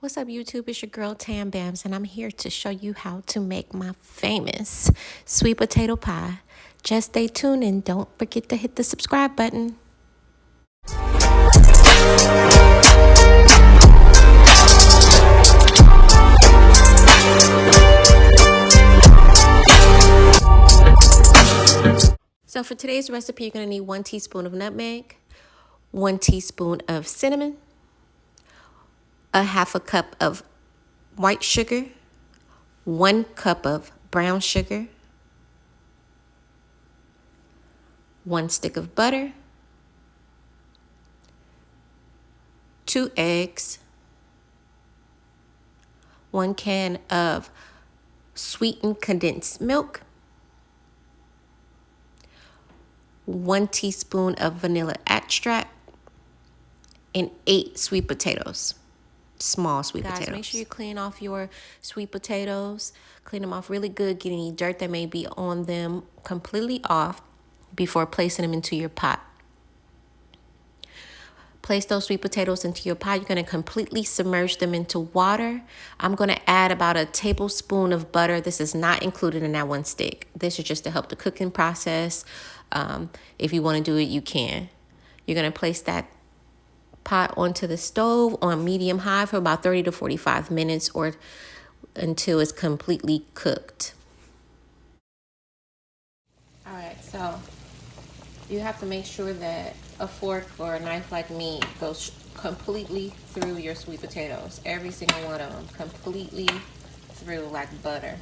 What's up, YouTube? It's your girl Tam Bams, and I'm here to show you how to make my famous sweet potato pie. Just stay tuned and don't forget to hit the subscribe button. So for today's recipe, you're going to need 1 teaspoon of nutmeg, 1 teaspoon of cinnamon, a half a cup of white sugar, 1 cup of brown sugar, 1 stick of butter, 2 eggs, 1 can of sweetened condensed milk, 1 teaspoon of vanilla extract, and 8 sweet potatoes, small sweet potatoes. Make sure you clean off your sweet potatoes. Clean them off really good. Get any dirt that may be on them completely off before placing them into your pot. Place those sweet potatoes into your pot. You're going to completely submerge them into water. I'm going to add about a tablespoon of butter. This is not included in that 1 stick. This is just to help the cooking process. If you want to do it, you can. You're going to place that pot onto the stove on medium high for about 30 to 45 minutes or until it's completely cooked. All right, so you have to make sure that a fork or a knife like me goes completely through your sweet potatoes. Every single one of them, completely through like butter.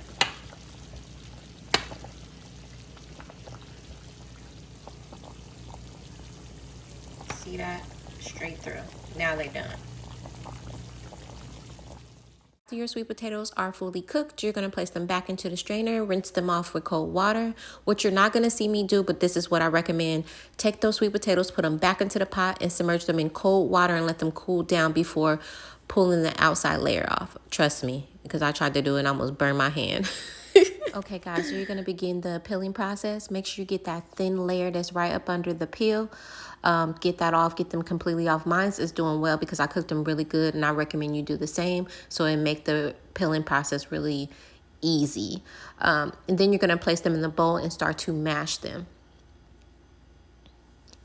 See that? Straight through. Now they're done. After your sweet potatoes are fully cooked, you're going to place them back into the strainer, rinse them off with cold water. What you're not going to see me do, but this is what I recommend. Take those sweet potatoes, put them back into the pot, and submerge them in cold water and let them cool down before pulling the outside layer off. Trust me, because I tried to do it and almost burned my hand. Okay, guys, so you're going to begin the peeling process. Make sure you get that thin layer that's right up under the peel. Get that off, get them completely off. Mine's is doing well because I cooked them really good, and I recommend you do the same so it make the peeling process really easy. And then you're going to place them in the bowl and start to mash them.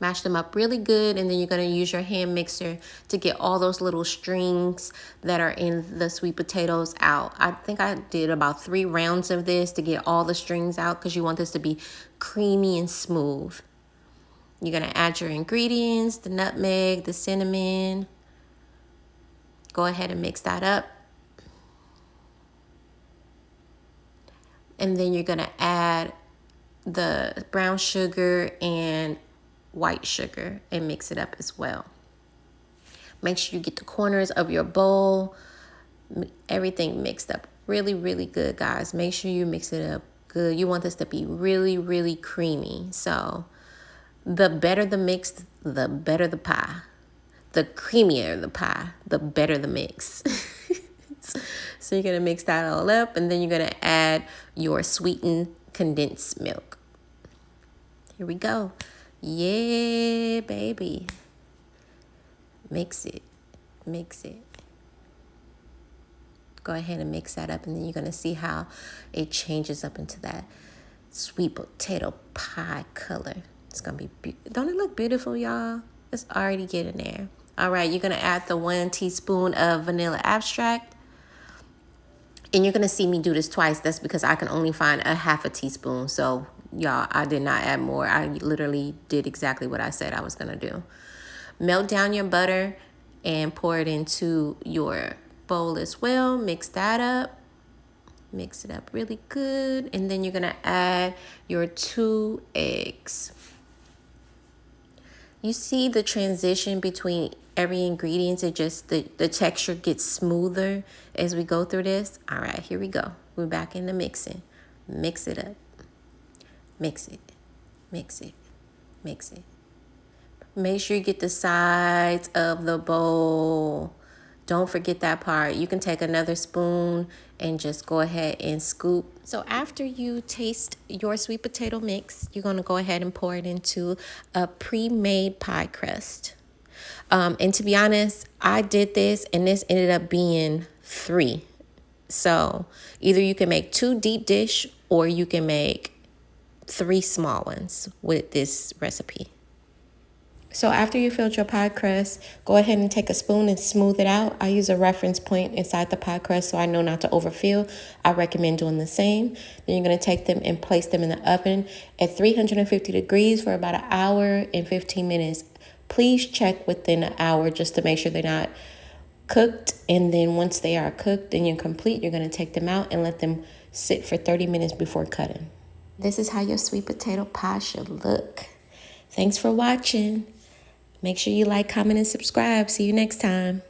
Mash them up really good, and then you're going to use your hand mixer to get all those little strings that are in the sweet potatoes out. I think I did about 3 rounds of this to get all the strings out because you want this to be creamy and smooth. You're going to add your ingredients, the nutmeg, the cinnamon. Go ahead and mix that up. And then you're going to add the brown sugar and white sugar and mix it up as well. Make sure you get the corners of your bowl, everything mixed up really, really good, guys. Make sure you mix it up good. You want this to be really, really creamy. So the better the mix, the better the pie. The creamier the pie, the better the mix. So you're going to mix that all up, and then you're going to add your sweetened condensed milk. Here we go. Yeah, baby. Mix it. Mix it. Go ahead and mix that up, and then you're going to see how it changes up into that sweet potato pie color. It's going to be, don't it look beautiful, y'all? It's already getting there. All right, you're going to add the 1 teaspoon of vanilla extract. And you're going to see me do this twice. That's because I can only find a half a teaspoon. So, y'all, I did not add more. I literally did exactly what I said I was going to do. Melt down your butter and pour it into your bowl as well. Mix that up. Mix it up really good. And then you're going to add your 2 eggs. You see the transition between every ingredient. It just, the texture gets smoother as we go through this. All right, here we go. We're back into mixing. Mix it up. Mix it. Mix it. Mix it. Make sure you get the sides of the bowl. Don't forget that part. You can take another spoon and just go ahead and scoop. So after you taste your sweet potato mix, you're going to go ahead and pour it into a pre-made pie crust. And to be honest, I did this and this ended up being 3. So either you can make 2 deep dish or you can make 3 small ones with this recipe. So after you filled your pie crust, go ahead and take a spoon and smooth it out. I use a reference point inside the pie crust so I know not to overfill. I recommend doing the same. Then you're going to take them and place them in the oven at 350 degrees for about 1 hour and 15 minutes. Please check within an hour just to make sure they're not cooked. And then once they are cooked and you're complete, you're going to take them out and let them sit for 30 minutes before cutting. This is how your sweet potato pie should look. Thanks for watching. Make sure you like, comment, and subscribe. See you next time.